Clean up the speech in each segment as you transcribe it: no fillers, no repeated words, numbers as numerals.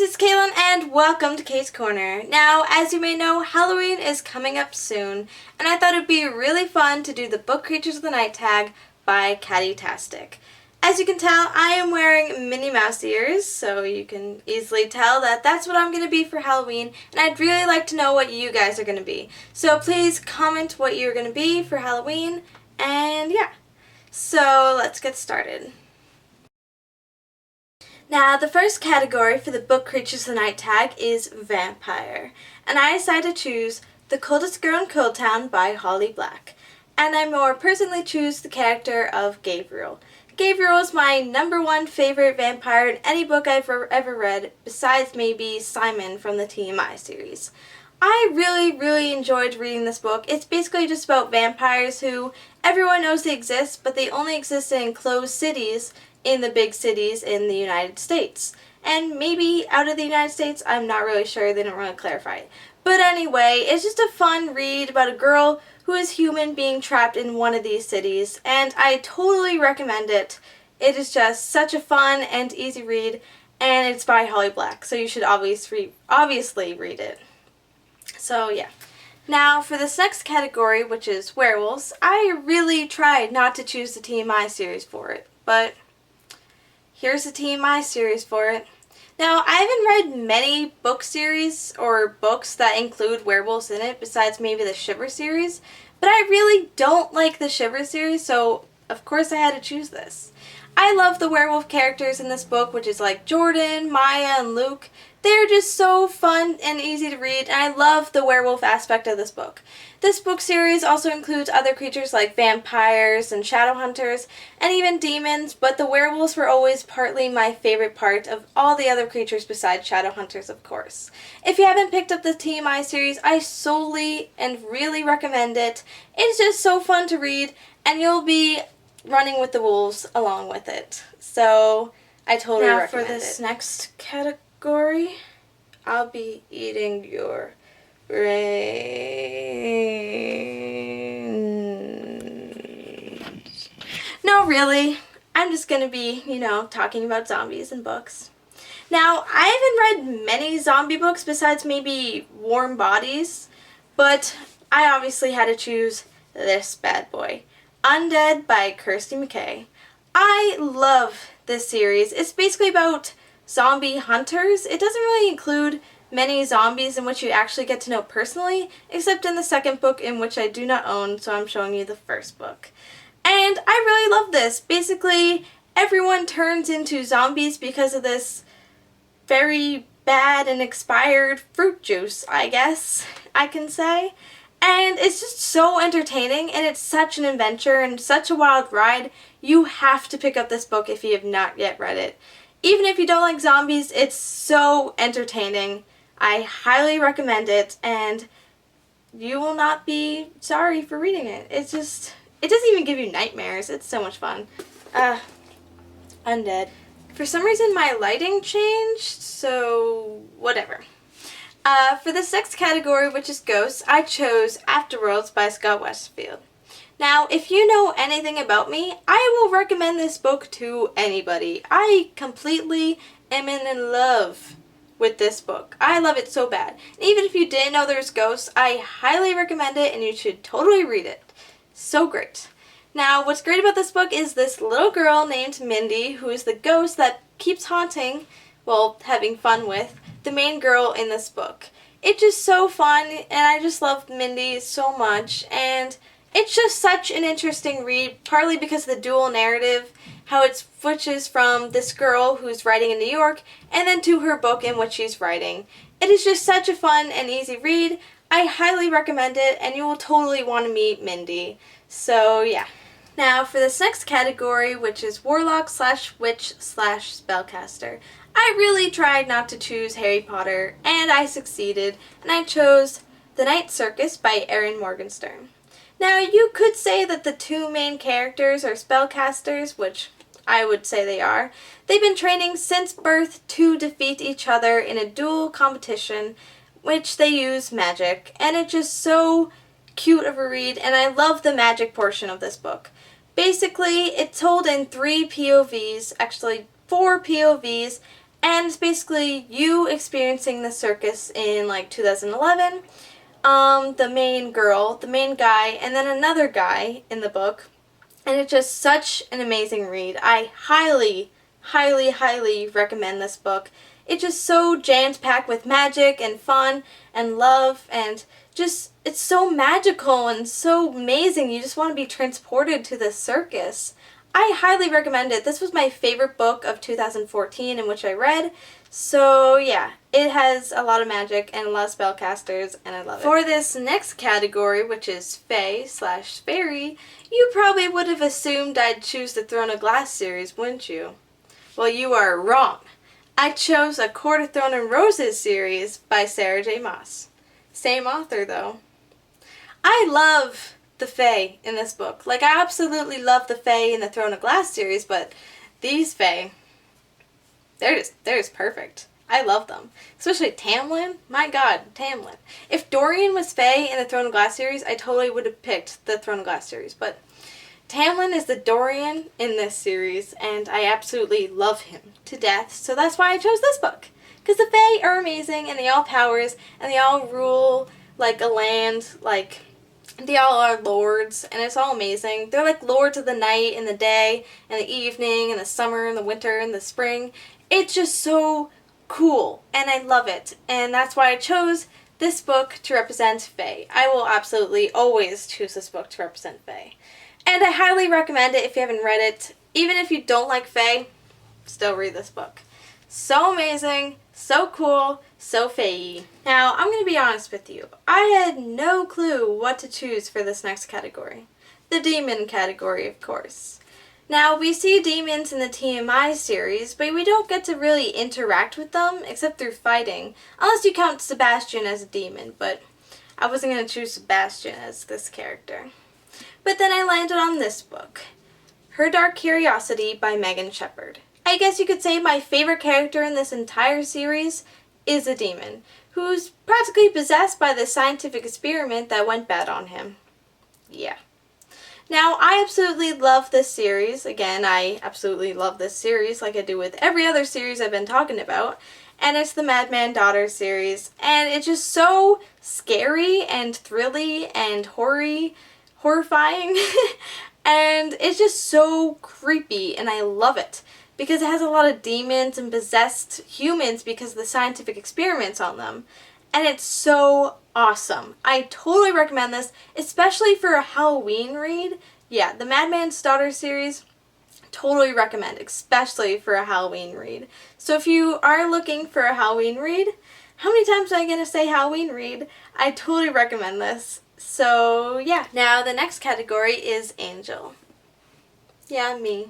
it's Kaylin and welcome to Kay's Corner. Now, as you may know, Halloween is coming up soon, and I thought it'd be really fun to do the Book Creatures of the Night tag by Catty-tastic. As you can tell, I am wearing Minnie Mouse ears, so you can easily tell that that's what I'm going to be for Halloween, and I'd really like to know what you guys are going to be. So please comment what you're going to be for Halloween, and yeah. So let's get started. Now, the first category for the Book Creatures of the Night tag is Vampire, and I decided to choose The Coldest Girl in Coldtown by Holly Black, and I more personally choose the character of Gabriel. Gabriel is my #1 favorite vampire in any book I've ever read, besides maybe Simon from the TMI series. I really enjoyed reading this book. It's basically just about vampires who everyone knows they exist, but they only exist in enclosed cities in the big cities in the United States. And maybe out of the United States, I'm not really sure, they don't really clarify it. But anyway, it's just a fun read about a girl who is human being trapped in one of these cities, and I totally recommend it. It is just such a fun and easy read, and it's by Holly Black, so you should obviously read it. So yeah. Now for this next category, which is werewolves, I really tried not to choose the TMI series for it, but here's the TMI series for it. Now, I haven't read many book series or books that include werewolves in it besides maybe the Shiver series, but I really don't like the Shiver series, so of course I had to choose this. I love the werewolf characters in this book, which is like Jordan, Maya, and Luke. They're just so fun and easy to read, and I love the werewolf aspect of this book. This book series also includes other creatures like vampires and shadow hunters, and even demons, but the werewolves were always partly my favorite part of all the other creatures besides shadow hunters, of course. If you haven't picked up the TMI series, I solely and really recommend it. It's just so fun to read, and you'll be running with the wolves along with it. So I totally recommend it. Now for this next category, I'll be eating your brains. No, really. I'm just gonna be, talking about zombies and books. Now, I haven't read many zombie books besides maybe Warm Bodies, but I obviously had to choose this bad boy. Undead by Kirsty McKay. I love this series. It's basically about zombie hunters. It doesn't really include many zombies in which you actually get to know personally, except in the second book, in which I do not own, so I'm showing you the first book. And I really love this. Basically, everyone turns into zombies because of this very bad and expired fruit juice, I guess I can say. And it's just so entertaining, and it's such an adventure and such a wild ride. You have to pick up this book if you have not yet read it. Even if you don't like zombies, it's so entertaining. I highly recommend it, and you will not be sorry for reading it. It doesn't even give you nightmares. It's so much fun. Undead. For some reason, my lighting changed, so whatever. For this next category, which is ghosts, I chose Afterworlds by Scott Westfield. Now, if you know anything about me, I will recommend this book to anybody. I completely am in love with this book. I love it so bad. And even if you didn't know there's ghosts, I highly recommend it, and you should totally read it. So great. Now, what's great about this book is this little girl named Mindy, who is the ghost that keeps haunting, having fun with, the main girl in this book. It's just so fun, and I just love Mindy so much, and it's just such an interesting read, partly because of the dual narrative, how it switches from this girl who's writing in New York, and then to her book in which she's writing. It is just such a fun and easy read. I highly recommend it, and you will totally want to meet Mindy. So yeah. Now for this next category, which is Warlock/Witch/Spellcaster. I really tried not to choose Harry Potter, and I succeeded, and I chose The Night Circus by Erin Morgenstern. Now, you could say that the two main characters are spellcasters, which I would say they are. They've been training since birth to defeat each other in a duel competition, which they use magic, and it's just so cute of a read, and I love the magic portion of this book. Basically, it's told in 3 POVs, actually 4 POVs, And it's basically you experiencing the circus in like 2011. The main girl, the main guy, and then another guy in the book. And it's just such an amazing read. I highly, highly, highly recommend this book. It's just so jam-packed with magic and fun and love and just, it's so magical and so amazing. You just want to be transported to the circus. I highly recommend it. This was my favorite book of 2014 in which I read. So yeah, it has a lot of magic and a lot of spellcasters, and I love it. For this next category, which is Fae/Fairy, you probably would have assumed I'd choose the Throne of Glass series, wouldn't you? Well, you are wrong. I chose A Court of Thorn and Roses series by Sarah J. Maas. Same author, though. I love the Fae in this book. Like, I absolutely love the Fae in the Throne of Glass series, but these Fae, they're just perfect. I love them. Especially Tamlin. My god, Tamlin. If Dorian was Fae in the Throne of Glass series, I totally would have picked the Throne of Glass series, but Tamlin is the Dorian in this series, and I absolutely love him to death, so that's why I chose this book. Because the Fae are amazing, and they all have powers, and they all rule, like, a land, like, they all are lords, and it's all amazing. They're like lords of the night and the day, and the evening, and the summer, and the winter, and the spring. It's just so cool, and I love it, and that's why I chose this book to represent Fae. I will absolutely always choose this book to represent Fae. And I highly recommend it if you haven't read it. Even if you don't like Fae, still read this book. So amazing, so cool, so Fae-y. Now, I'm going to be honest with you. I had no clue what to choose for this next category. The demon category, of course. Now, we see demons in the TMI series, but we don't get to really interact with them except through fighting. Unless you count Sebastian as a demon, but I wasn't going to choose Sebastian as this character. But then I landed on this book, Her Dark Curiosity by Megan Shepherd. I guess you could say my favorite character in this entire series is a demon, who's practically possessed by the scientific experiment that went bad on him. Yeah. Now, I absolutely love this series. Again, I absolutely love this series like I do with every other series I've been talking about. And it's the Madman Daughter series. And it's just so scary and thrilly and horrifying. And it's just so creepy, and I love it. Because it has a lot of demons and possessed humans because of the scientific experiments on them. And it's so awesome. I totally recommend this, especially for a Halloween read. Yeah, the Madman's Daughter series, totally recommend, especially for a Halloween read. So if you are looking for a Halloween read, how many times am I going to say Halloween read? I totally recommend this. So yeah. Now the next category is Angel. Yeah, me.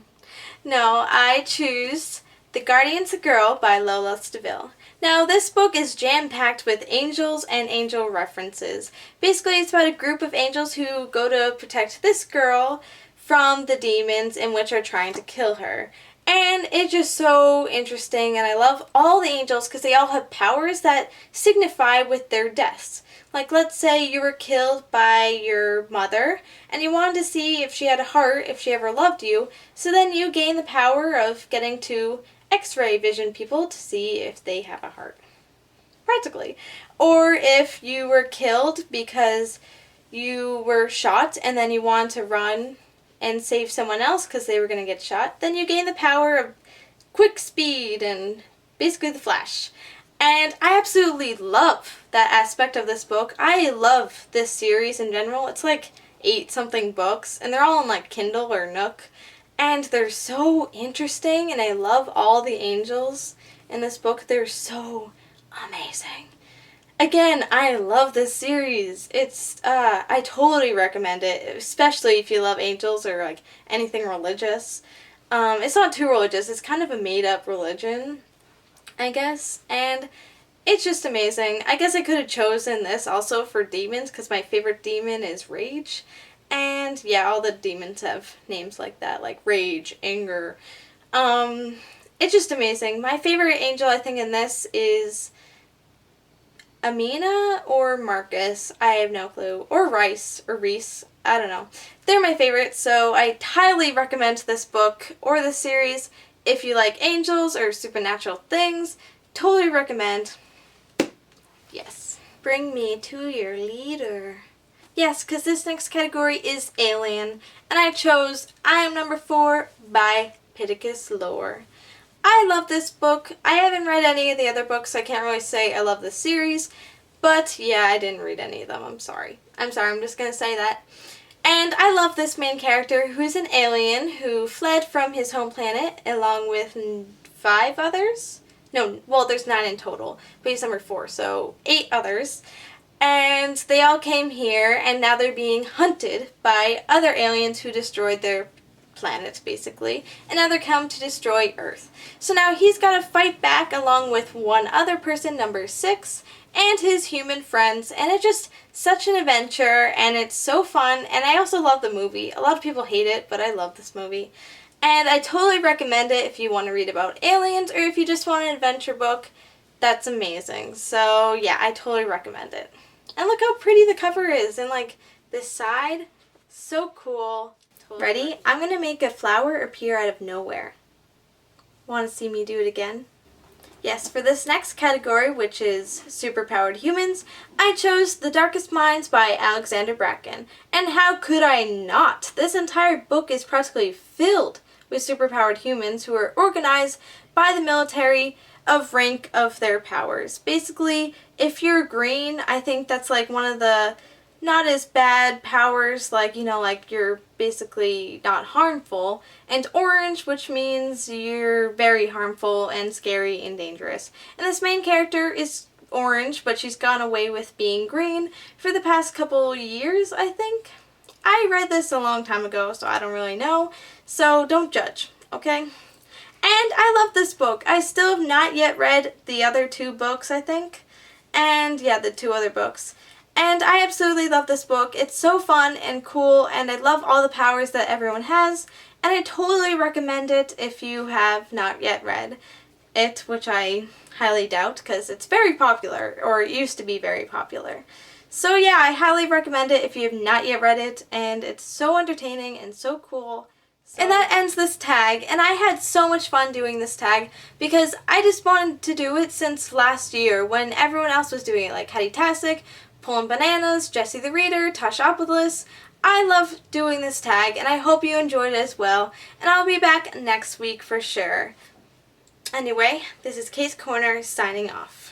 No, I choose The Guardian's a Girl by Lola Staville. Now, this book is jam-packed with angels and angel references. Basically, it's about a group of angels who go to protect this girl from the demons in which are trying to kill her. And it's just so interesting, and I love all the angels because they all have powers that signify with their deaths. Like, let's say you were killed by your mother, and you wanted to see if she had a heart, if she ever loved you, so then you gain the power of getting to X-ray vision people to see if they have a heart. Practically. Or if you were killed because you were shot, and then you wanted to run and save someone else because they were going to get shot, then you gain the power of quick speed and basically the Flash. And I absolutely love that aspect of this book. I love this series in general. It's like 8-something books, and they're all on like Kindle or Nook. And they're so interesting, and I love all the angels in this book. They're so amazing. Again, I love this series. It's, I totally recommend it, especially if you love angels or like anything religious. It's not too religious. It's kind of a made-up religion, I guess, and it's just amazing. I guess I could have chosen this also for demons because my favorite demon is Rage, and yeah, all the demons have names like that, like Rage, Anger. It's just amazing. My favorite angel, I think, in this is Amina or Marcus. I have no clue. Or Rice or Reese. I don't know. They're my favorites, so I highly recommend this book or this series if you like angels or supernatural things, totally recommend. Yes. Bring me to your leader. Yes, because this next category is Alien, and I chose I Am Number 4 by Pittacus Lore. I love this book. I haven't read any of the other books, so I can't really say I love this series, but yeah, I didn't read any of them. I'm sorry, I'm just going to say that. And I love this main character who's an alien who fled from his home planet along with 5 others. No, well, there's 9 in total, but he's number 4, so 8 others. And they all came here, and now they're being hunted by other aliens who destroyed their planet, basically. And now they're come to destroy Earth. So now he's got to fight back along with one other person, number 6, and his human friends. And it's just such an adventure, and it's so fun. And I also love the movie. A lot of people hate it, but I love this movie. And I totally recommend it if you want to read about aliens, or if you just want an adventure book. That's amazing. So yeah, I totally recommend it. And look how pretty the cover is, and like this side, so cool. Totally. Ready? I'm gonna make a flower appear out of nowhere. Want to see me do it again? Yes, for this next category, which is superpowered humans, I chose The Darkest Minds by Alexander Bracken. And how could I not? This entire book is practically filled with superpowered humans who are organized by the military of rank of their powers. Basically, if you're green, I think that's like one of the not as bad powers, like, you know, like you're basically not harmful, and orange, which means you're very harmful and scary and dangerous. And this main character is orange, but she's gone away with being green for the past couple years, I think. I read this a long time ago, so I don't really know, so don't judge, okay? And I love this book. I still have not yet read the other 2 books, I think. And yeah, the 2 other books. And I absolutely love this book. It's so fun and cool, and I love all the powers that everyone has. And I totally recommend it if you have not yet read it, which I highly doubt because it's very popular, or it used to be very popular. So yeah, I highly recommend it if you have not yet read it, and it's so entertaining and so cool. And that ends this tag, and I had so much fun doing this tag because I just wanted to do it since last year when everyone else was doing it, like Hetty Tastic, Pulling Bananas, Jessie the Reader, Tashopolis. I love doing this tag, and I hope you enjoyed it as well, and I'll be back next week for sure. Anyway, this is Case Corner signing off.